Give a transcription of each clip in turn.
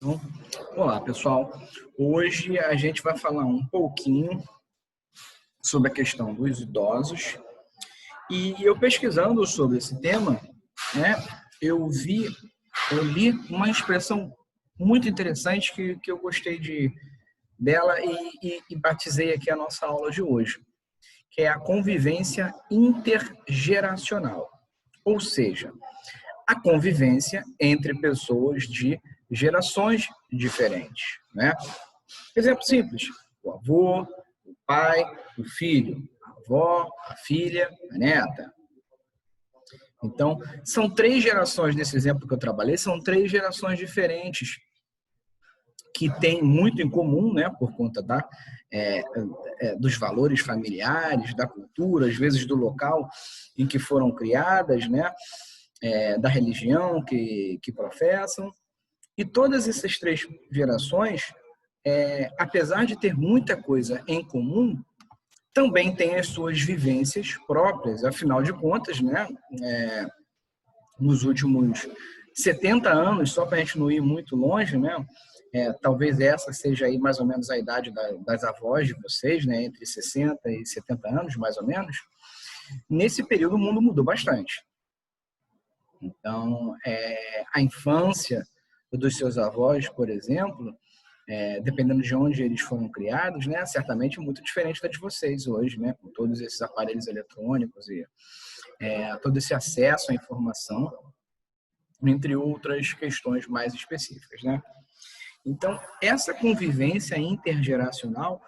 Então, olá, pessoal. Hoje a gente vai falar um pouquinho sobre a questão dos idosos. E eu pesquisando sobre esse tema, né, eu li uma expressão muito interessante que eu gostei dela e batizei aqui a nossa aula de hoje, que é a convivência intergeracional. Ou seja, a convivência entre pessoas de gerações diferentes, né? Exemplo simples: o avô, o pai, o filho, a avó, a filha, a neta. Então, são três gerações, nesse exemplo que eu trabalhei, são três gerações diferentes que têm muito em comum, né, por conta dos valores familiares, da cultura, às vezes do local em que foram criadas, né, da religião que professam. E todas essas três gerações, apesar de ter muita coisa em comum, também têm as suas vivências próprias. Afinal de contas, né, nos últimos 70 anos, só para a gente não ir muito longe, né, talvez essa seja aí mais ou menos a idade das avós de vocês, né, entre 60 e 70 anos, mais ou menos. Nesse período, o mundo mudou bastante. Então, a infância dos seus avós, por exemplo, dependendo de onde eles foram criados, né, certamente é muito diferente da de vocês hoje, né, com todos esses aparelhos eletrônicos e todo esse acesso à informação, entre outras questões mais específicas, né? Então, essa convivência intergeracional,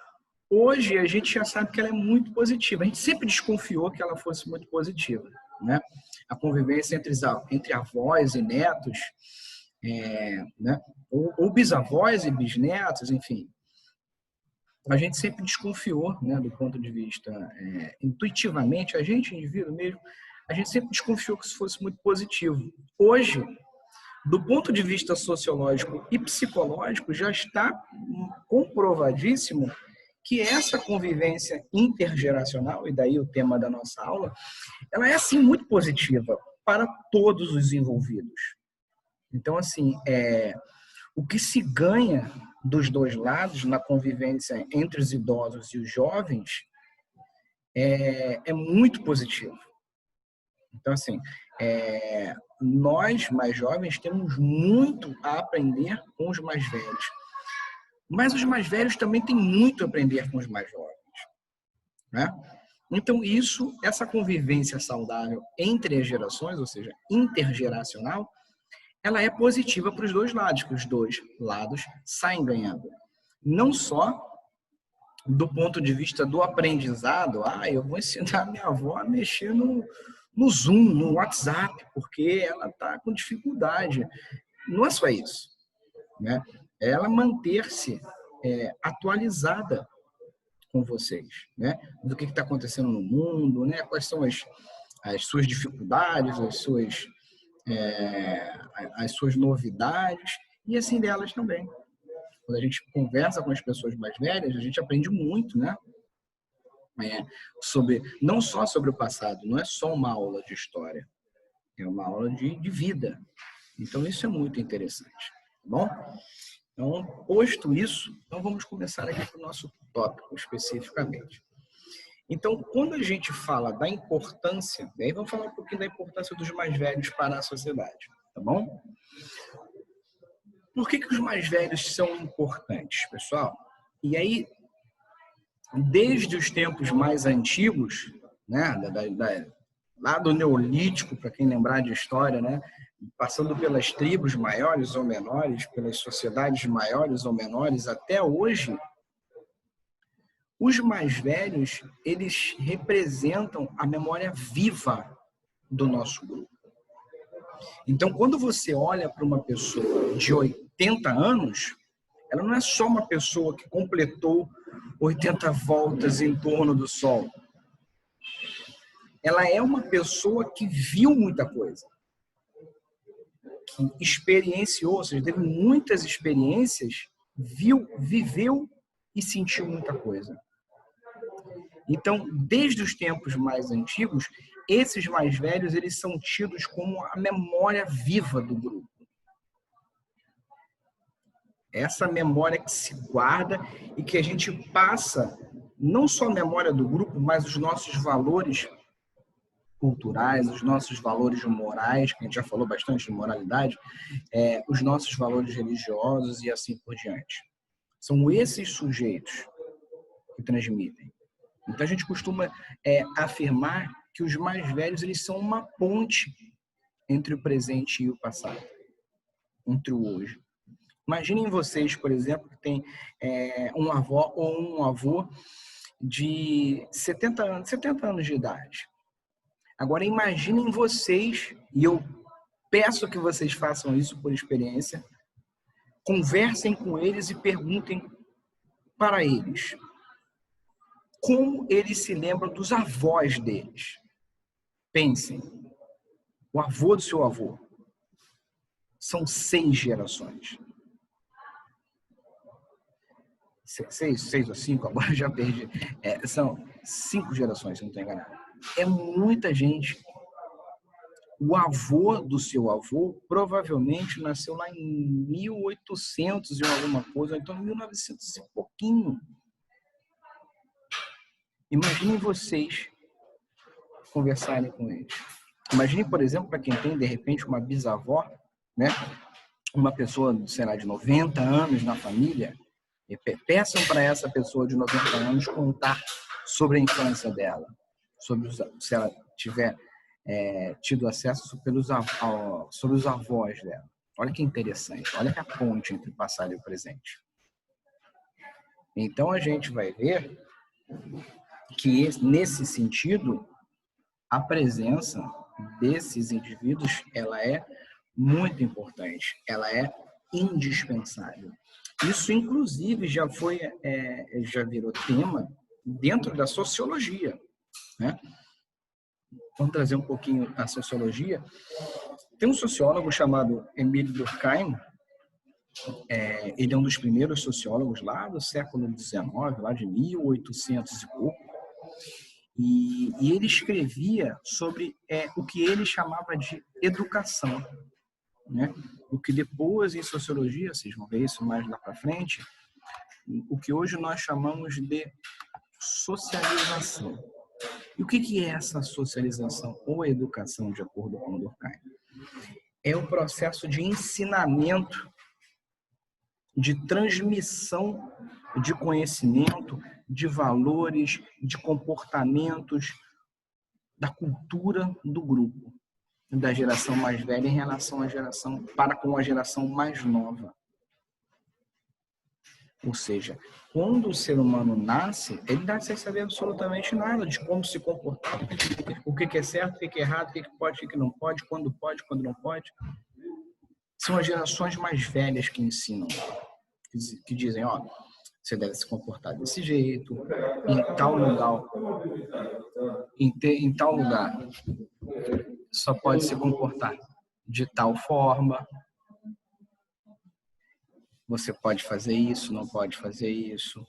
hoje a gente já sabe que ela é muito positiva. A gente sempre desconfiou que ela fosse muito positiva, né? A convivência entre avós e netos, né? Ou bisavós e bisnetos, enfim. A gente sempre desconfiou, né, do ponto de vista intuitivamente, a gente, indivíduo mesmo, a gente sempre desconfiou que isso fosse muito positivo. Hoje, do ponto de vista sociológico e psicológico, já está comprovadíssimo que essa convivência intergeracional, e daí o tema da nossa aula, ela é, assim, muito positiva para todos os envolvidos. Então, assim, o que se ganha dos dois lados na convivência entre os idosos e os jovens é muito positivo. Então, assim, nós, mais jovens, temos muito a aprender com os mais velhos. Mas os mais velhos também têm muito a aprender com os mais jovens, né? Então, essa convivência saudável entre as gerações, ou seja, intergeracional, ela é positiva para os dois lados, que os dois lados saem ganhando. Não só do ponto de vista do aprendizado, eu vou ensinar minha avó a mexer no Zoom, no WhatsApp, porque ela está com dificuldade. Não é só isso, né? Ela manter-se atualizada com vocês, né? Do que está acontecendo no mundo, né? Quais são as suas dificuldades, as suas novidades, e assim delas também. Quando a gente conversa com as pessoas mais velhas, a gente aprende muito, né? Não só sobre o passado, não é só uma aula de história, é uma aula de vida. Então, isso é muito interessante, tá bom? Então, posto isso, então vamos começar aqui para o nosso tópico especificamente. Então, quando a gente fala da importância, aí vamos falar um pouquinho da importância dos mais velhos para a sociedade, tá bom? Por que os mais velhos são importantes, pessoal? E aí, desde os tempos mais antigos, né, lá do Neolítico, para quem lembrar de história, né, passando pelas tribos maiores ou menores, pelas sociedades maiores ou menores, até hoje, os mais velhos, eles representam a memória viva do nosso grupo. Então, quando você olha para uma pessoa de 80 anos, ela não é só uma pessoa que completou 80 voltas em torno do Sol. Ela é uma pessoa que viu muita coisa, que experienciou, ou seja, teve muitas experiências, viveu e sentiu muita coisa. Então, desde os tempos mais antigos, esses mais velhos, eles são tidos como a memória viva do grupo. Essa memória que se guarda e que a gente passa, não só a memória do grupo, mas os nossos valores culturais, os nossos valores morais, que a gente já falou bastante de moralidade, os nossos valores religiosos e assim por diante. São esses sujeitos que transmitem. Então a gente costuma afirmar que os mais velhos eles são uma ponte entre o presente e o passado, entre o hoje. Imaginem vocês, por exemplo, que tem um avó ou um avô de 70 anos de idade. Agora imaginem vocês, e eu peço que vocês façam isso por experiência, conversem com eles e perguntem para eles como eles se lembram dos avós deles. Pensem, o avô do seu avô. São 6 gerações. 6 ou 5, agora já perdi. São 5 gerações, se não estou enganado. É muita gente. O avô do seu avô provavelmente nasceu lá em 1800 e alguma coisa, então em 1900 e pouquinho. Imaginem vocês conversarem com eles. Imagine, por exemplo, para quem tem, de repente, uma bisavó, né? Uma pessoa, sei lá, de 90 anos na família, e peçam para essa pessoa de 90 anos contar sobre a infância dela, se ela tiver tido acesso sobre os avós dela. Olha que interessante, olha que a ponte entre o passado e o presente. Então a gente vai ver que, nesse sentido, a presença desses indivíduos ela é muito importante, ela é indispensável. Isso, inclusive, já virou tema dentro da sociologia, né? Vamos trazer um pouquinho a sociologia. Tem um sociólogo chamado Émile Durkheim. Ele é um dos primeiros sociólogos lá do século XIX, lá de 1800 e pouco. E ele escrevia sobre o que ele chamava de educação, né? O que depois, em sociologia, vocês vão ver isso mais lá para frente, o que hoje nós chamamos de socialização. E o que é essa socialização ou educação, de acordo com o Durkheim? É o processo de ensinamento, de transmissão de conhecimento, de valores, de comportamentos, da cultura do grupo, da geração mais velha em relação à geração, para com a geração mais nova. Ou seja, quando o ser humano nasce, ele nasce sem saber absolutamente nada de como se comportar, o que é certo, o que é errado, o que pode, o que não pode, quando não pode. São as gerações mais velhas que ensinam, que dizem, ó, você deve se comportar desse jeito, em tal lugar só pode se comportar de tal forma. Você pode fazer isso, não pode fazer isso.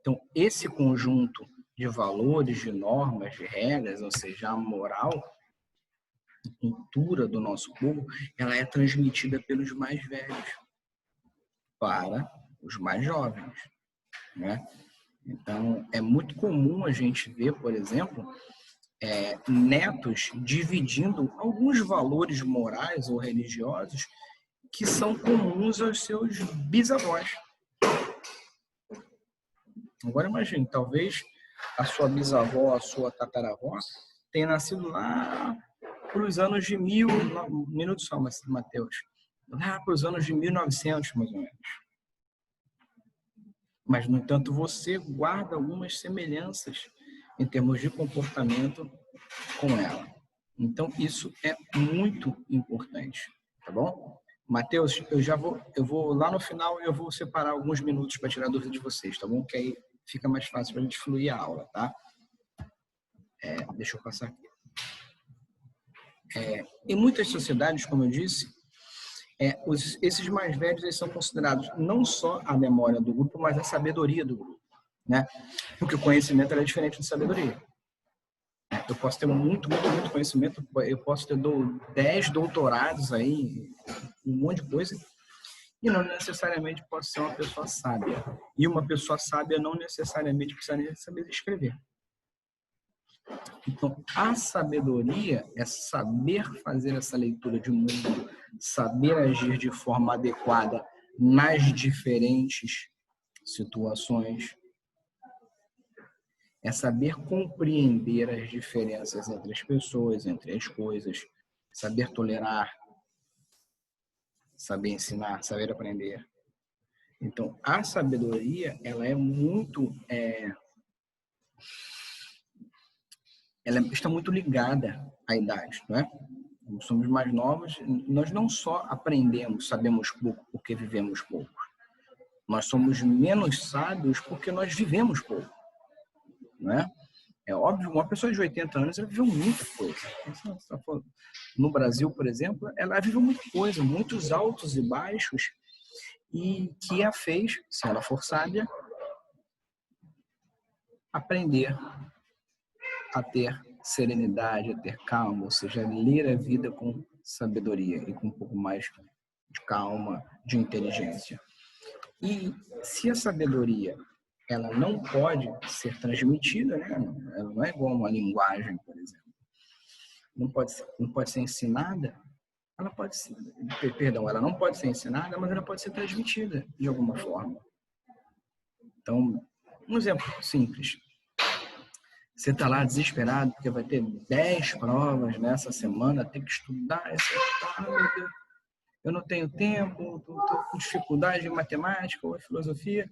Então, esse conjunto de valores, de normas, de regras, ou seja, a moral, a cultura do nosso povo, ela é transmitida pelos mais velhos para os mais jovens, né? Então, é muito comum a gente ver, por exemplo, netos dividindo alguns valores morais ou religiosos que são comuns aos seus bisavós. Agora imagine, talvez a sua bisavó, a sua tataravó tenha nascido lá para os anos de minuto só, Mateus, lá para os anos de 1900, mais ou menos. Mas, no entanto, você guarda algumas semelhanças em termos de comportamento com ela. Então, isso é muito importante, tá bom? Mateus, eu vou lá no final e eu vou separar alguns minutos para tirar dúvida de vocês, tá bom? Que aí fica mais fácil para a gente fluir a aula, tá? Deixa eu passar aqui. Em muitas sociedades, como eu disse, esses mais velhos eles são considerados não só a memória do grupo, mas a sabedoria do grupo, né? Porque o conhecimento é diferente de sabedoria. Eu posso ter muito conhecimento, eu posso ter 10 doutorados aí, um monte de coisa, e não necessariamente pode ser uma pessoa sábia. E uma pessoa sábia não necessariamente precisa nem saber escrever. Então, a sabedoria é saber fazer essa leitura de mundo, saber agir de forma adequada nas diferentes situações, é saber compreender as diferenças entre as pessoas, entre as coisas, saber tolerar, saber ensinar, saber aprender. Então, a sabedoria, ela é muito... ela está muito ligada à idade, não é? Como somos mais novos, nós não só aprendemos, sabemos pouco porque vivemos pouco. Nós somos menos sábios porque nós vivemos pouco, não é? É óbvio, uma pessoa de 80 anos, ela viveu muita coisa. No Brasil, por exemplo, ela viveu muita coisa, muitos altos e baixos, e que a fez, se ela for sábia, aprender a ter serenidade, a ter calma, ou seja, ler a vida com sabedoria e com um pouco mais de calma, de inteligência. E se a sabedoria ela não pode ser transmitida, né? Ela não é igual uma linguagem, por exemplo. Não pode ser ensinada, ela pode ser, perdão, ela não pode ser ensinada, mas ela pode ser transmitida de alguma forma. Então, um exemplo simples. Você está lá desesperado porque vai ter 10 provas nessa semana, tem que estudar, meu Deus, eu não tenho tempo, estou com dificuldade em matemática ou em filosofia.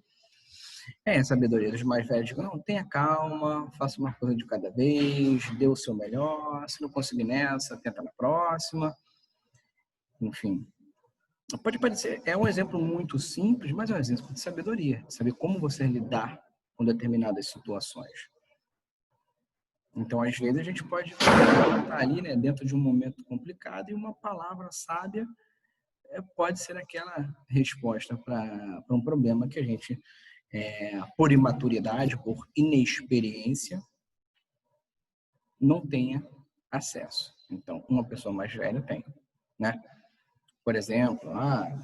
É a sabedoria dos mais velhos. Não, tenha calma, faça uma coisa de cada vez, dê o seu melhor, se não conseguir nessa, tenta na próxima. Enfim, pode parecer, é um exemplo muito simples, mas é um exemplo de sabedoria, de saber como você lidar com determinadas situações. Então, às vezes, a gente pode estar ali, né, dentro de um momento complicado e uma palavra sábia pode ser aquela resposta para um problema que a gente, por imaturidade, por inexperiência, não tenha acesso. Então, uma pessoa mais velha tem, né? Por exemplo,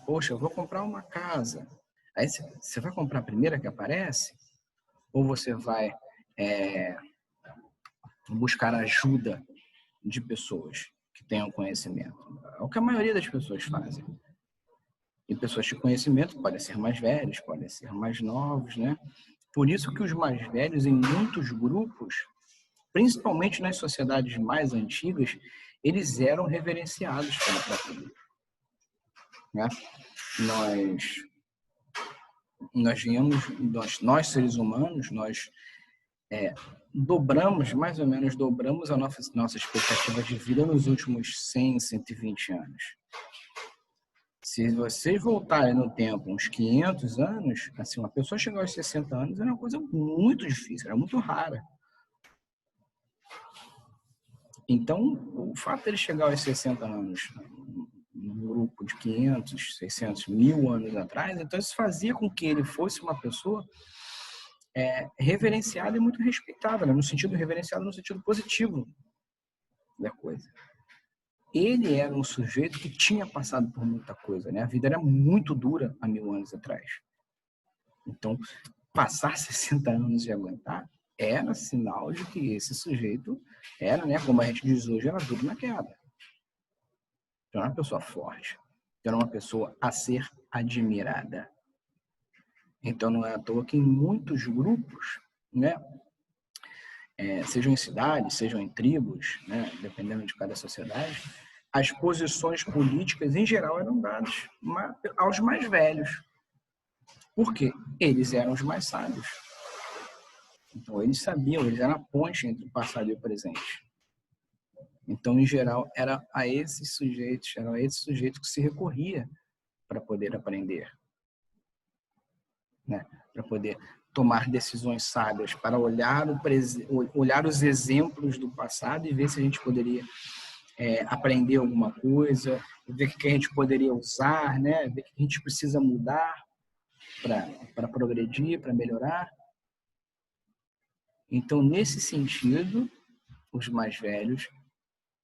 poxa, eu vou comprar uma casa. Aí você vai comprar a primeira que aparece? Ou você vai buscar ajuda de pessoas que tenham conhecimento? É o que a maioria das pessoas fazem. E pessoas de conhecimento podem ser mais velhos, podem ser mais novos, né? Por isso que os mais velhos, em muitos grupos, principalmente nas sociedades mais antigas, eles eram reverenciados pela própria vida. Né? Nós seres humanos, nós dobramos a nossa expectativa de vida nos últimos 100, 120 anos. Se vocês voltarem no tempo uns 500 anos, assim, uma pessoa chegar aos 60 anos era uma coisa muito difícil, era muito rara. Então, o fato de ele chegar aos 60 anos, num grupo de 500, 600, 1000 anos atrás, então isso fazia com que ele fosse uma pessoa reverenciada e muito respeitada, né? Reverenciada no sentido positivo da coisa. Ele era um sujeito que tinha passado por muita coisa, né? A vida era muito dura há 1000 anos atrás. Então, passar 60 anos e aguentar era sinal de que esse sujeito era, né, como a gente diz hoje, era duro na queda. Era uma pessoa forte. Era uma pessoa a ser admirada. Então, não é à toa que em muitos grupos, né, sejam em cidades, sejam em tribos, né, dependendo de cada sociedade, as posições políticas, em geral, eram dadas aos mais velhos. Por quê? Eles eram os mais sábios. Então, eles sabiam, eles eram a ponte entre o passado e o presente. Então, em geral, era a esses sujeitos que se recorria para poder aprender, né? Para poder tomar decisões sábias, para olhar os exemplos do passado e ver se a gente poderia aprender alguma coisa, ver o que a gente poderia usar, né? Ver o que a gente precisa mudar para progredir, para melhorar. Então, nesse sentido, os mais velhos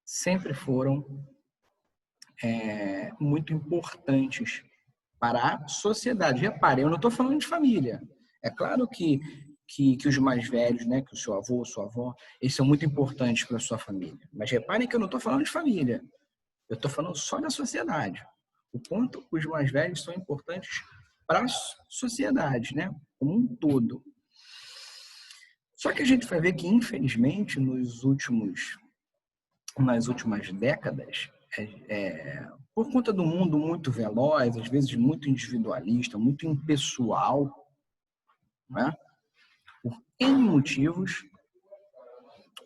sempre foram muito importantes para a sociedade. Repare, eu não estou falando de família. É claro que os mais velhos, né, que o seu avô, sua avó, eles são muito importantes para a sua família. Mas reparem que eu não estou falando de família. Eu estou falando só da sociedade. O quanto os mais velhos são importantes para a sociedade, né, como um todo. Só que a gente vai ver que, infelizmente, nas últimas décadas, por conta do mundo muito veloz, às vezes muito individualista, muito impessoal, né? Por N motivos,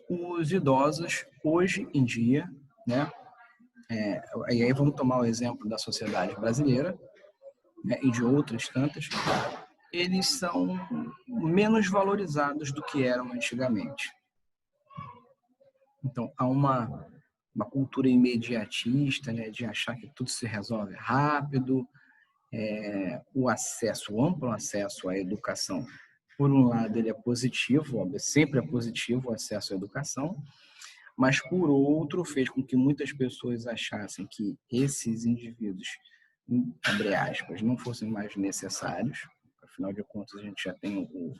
os idosos, hoje em dia, né? E aí vamos tomar o exemplo da sociedade brasileira, né? E de outras tantas, eles são menos valorizados do que eram antigamente. Então, há uma cultura imediatista, né, de achar que tudo se resolve rápido, o amplo acesso à educação, por um lado, ele é positivo, sempre é positivo o acesso à educação, mas, por outro, fez com que muitas pessoas achassem que esses indivíduos, abre aspas, não fossem mais necessários. Afinal de contas, a gente já tem o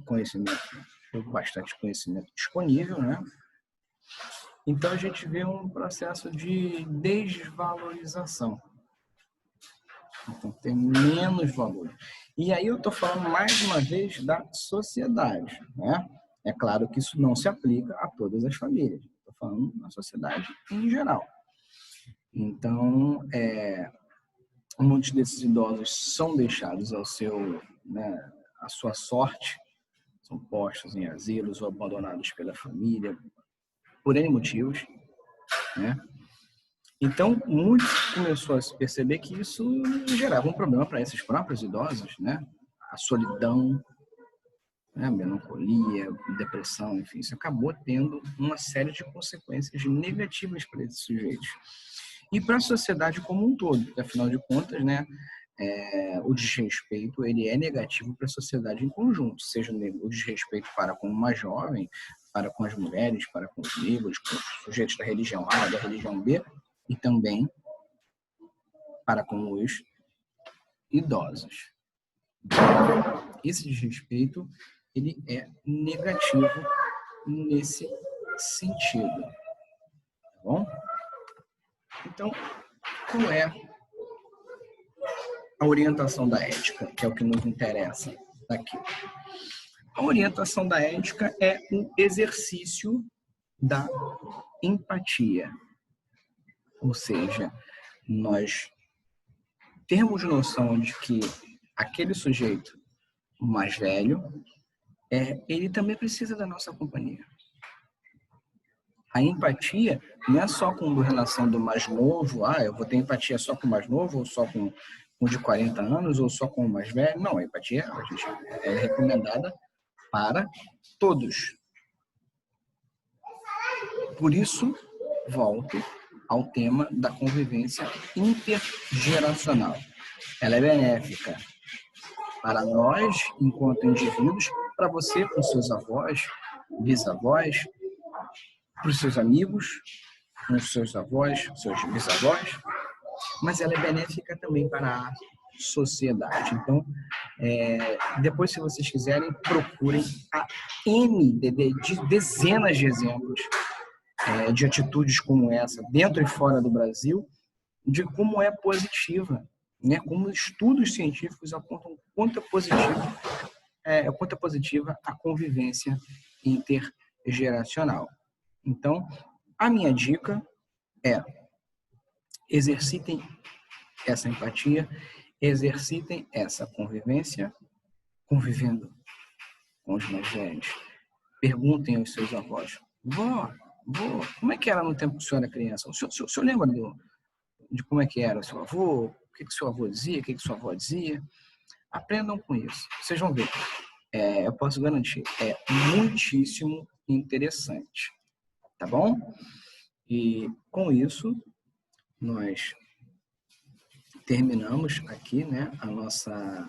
conhecimento, bastante conhecimento disponível, né? Então, a gente vê um processo de desvalorização. Então, tem menos valor. E aí eu estou falando mais uma vez da sociedade, né? É claro que isso não se aplica a todas as famílias. Estou falando da sociedade em geral. Então, muitos desses idosos são deixados à sua sorte, são postos em asilos ou abandonados pela família, por N motivos, né? Então, muitos começou a se perceber que isso gerava um problema para esses próprios idosos, né? A solidão, né? A melancolia, depressão, enfim, isso acabou tendo uma série de consequências negativas para esses sujeitos. E para a sociedade como um todo, porque, afinal de contas, né, o desrespeito ele é negativo para a sociedade em conjunto, seja o desrespeito para com o mais jovem, para com as mulheres, para com os negros, com os sujeitos da religião A, da religião B, e também para com os idosos. Esse desrespeito ele é negativo nesse sentido, tá bom? Então, qual é a orientação da ética, que é o que nos interessa aqui? A orientação da ética é um exercício da empatia, ou seja, nós temos noção de que aquele sujeito mais velho, ele também precisa da nossa companhia. A empatia não é só com relação do mais novo, eu vou ter empatia só com o mais novo, ou só com o de 40 anos, ou só com o mais velho. Não, a empatia é recomendada para todos. Por isso, volto ao tema da convivência intergeracional. Ela é benéfica para nós, enquanto indivíduos, para você, com seus avós, bisavós, para os seus amigos, com os seus avós, seus bisavós, mas ela é benéfica também para a sociedade. Então, depois, se vocês quiserem, procurem a de dezenas de exemplos de atitudes como essa, dentro e fora do Brasil, de como é positiva, né? Como estudos científicos apontam quanto é positiva a convivência intergeracional. Então, a minha dica é: exercitem essa empatia, exercitem essa convivência, convivendo com os mais velhos. Perguntem aos seus avós: vó, como é que era no tempo que o senhor era criança? O senhor lembra de como é que era o seu avô? O que o seu avô dizia? O que sua avó dizia? Aprendam com isso. Vocês vão ver. Eu posso garantir, é muitíssimo interessante. Tá bom? E com isso, nós terminamos aqui, né, a nossa